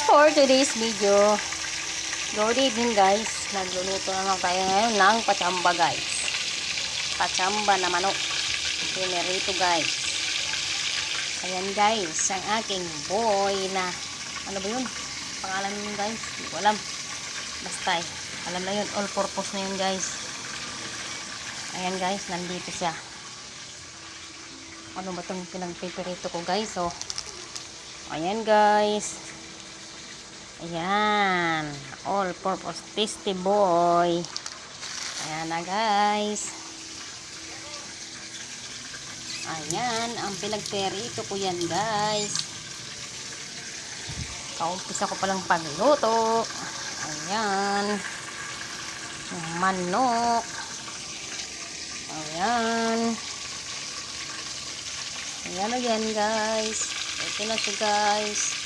for today's video. Good evening guys. Nagluluto naman tayo ngayon ng pachamba guys. Pachamba na manok. Pinerito guys. Ayan guys, ang aking boy na, ano ba yun? Pangalan yun guys? Hindi ko alam. Basta alam na yun, all purpose na yun guys. Ayan guys, nandito siya. Ano ba itong pinagpipirito ko guys? So, ayan guys. Ayan. All purpose tasty boy. Ayan na guys. Ayan. Ang pinagpirito ko yan guys. Kaumpisa ko palang pagluto. Ayan. Yung manok. Ayan. Ayan na yan guys. Ito na siya guys.